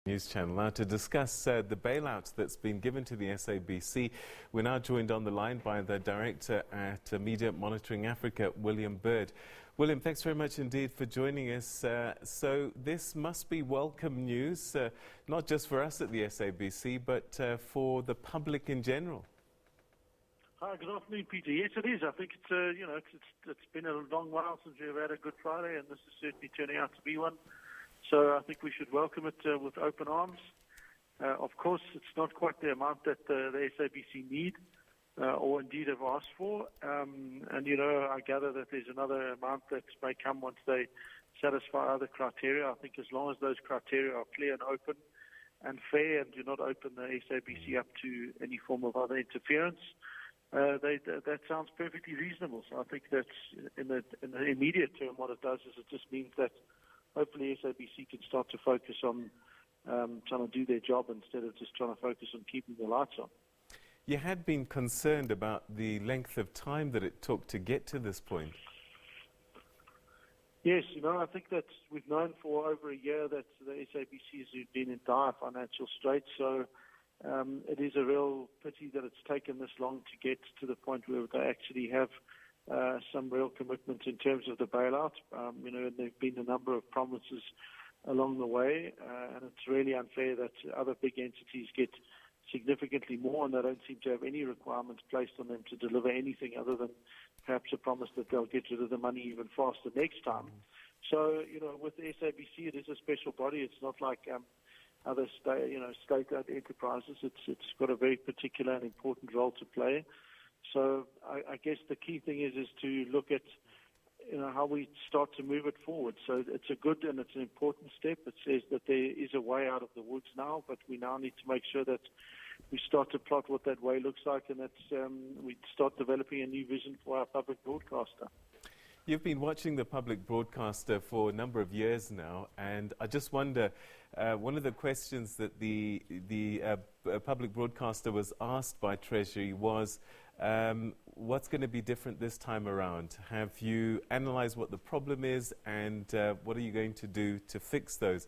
News channel. Now to discuss the bailout that's been given to the SABC, we're now joined on the line by the director at Media Monitoring Africa, William Bird. William, thanks very much indeed for joining us. So this must be welcome news, not just for us at the SABC, but for the public in general. Hi, good afternoon, Peter. Yes, it is. I think it's been a long while since we've had a Good Friday, and this is certainly turning out to be one. So I think we should welcome it with open arms. Of course, it's not quite the amount that the SABC need or indeed have asked for. And, I gather that there's another amount that may come once they satisfy other criteria. I think as long as those criteria are clear and open and fair and do not open the SABC up to any form of other interference, that sounds perfectly reasonable. So I think that's in the immediate term, what it does is it just means that hopefully SABC can start to focus on trying to do their job instead of just trying to focus on keeping the lights on. You had been concerned about the length of time that it took to get to this point. Yes, I think that we've known for over a year that the SABC has been in dire financial straits, so it is a real pity that it's taken this long to get to the point where they actually have some real commitment in terms of the bailout. And there have been a number of promises along the way, and it's really unfair that other big entities get significantly more and they don't seem to have any requirements placed on them to deliver anything other than perhaps a promise that they'll get rid of the money even faster next time. So, with the SABC, it is a special body. It's not like other state-owned enterprises. It's got a very particular and important role to play. So I guess the key thing is to look at how we start to move it forward. So it's a good and it's an important step. It says that there is a way out of the woods now, but we now need to make sure that we start to plot what that way looks like, and that we start developing a new vision for our public broadcaster. You've been watching the public broadcaster for a number of years now, and I just wonder, one of the questions that the public broadcaster was asked by Treasury was, what's going to be different this time around? Have you analysed what the problem is, and what are you going to do to fix those?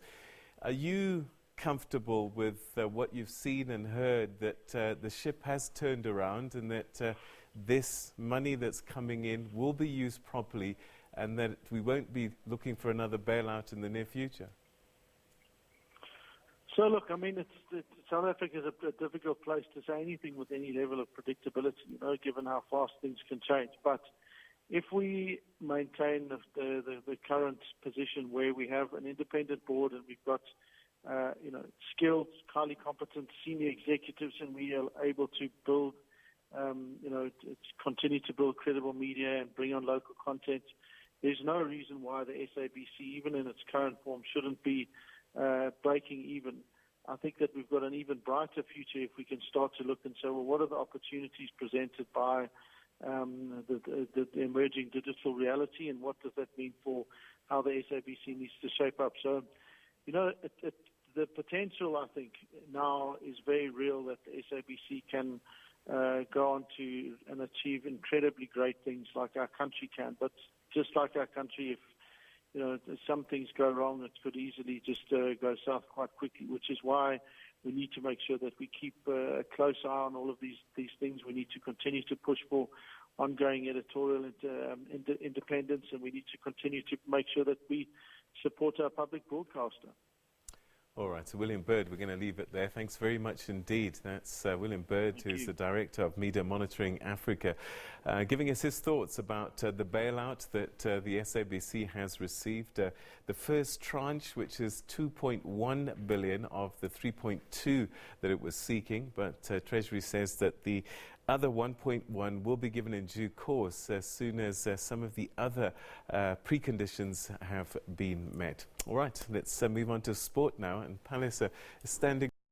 Are you comfortable with what you've seen and heard, that the ship has turned around and that this money that's coming in will be used properly and that we won't be looking for another bailout in the near future? So look, South Africa is a difficult place to say anything with any level of predictability, given how fast things can change. But if we maintain the current position where we have an independent board and we've got skilled, highly competent senior executives, and we are able to build, continue to build credible media and bring on local content, there's no reason why the SABC, even in its current form, shouldn't be breaking even. I think that we've got an even brighter future if we can start to look and say, well, what are the opportunities presented by the emerging digital reality, and what does that mean for how the SABC needs to shape up? So, the potential, I think, now is very real that the SABC can go on to and achieve incredibly great things like our country can. But just like our country, if some things go wrong, it could easily just go south quite quickly, which is why we need to make sure that we keep a close eye on all of these things. We need to continue to push for ongoing editorial independence, and we need to continue to make sure that we support our public broadcaster. All right, so William Bird, we're going to leave it there. Thanks very much indeed. That's William Bird, who's the Director of Media Monitoring Africa, giving us his thoughts about the bailout that the SABC has received. The first tranche, which is 2.1 billion of the 3.2 that it was seeking, but Treasury says that the other 1.1 will be given in due course as soon as some of the other preconditions have been met. All right, let's move on to sport now. And Palace is standing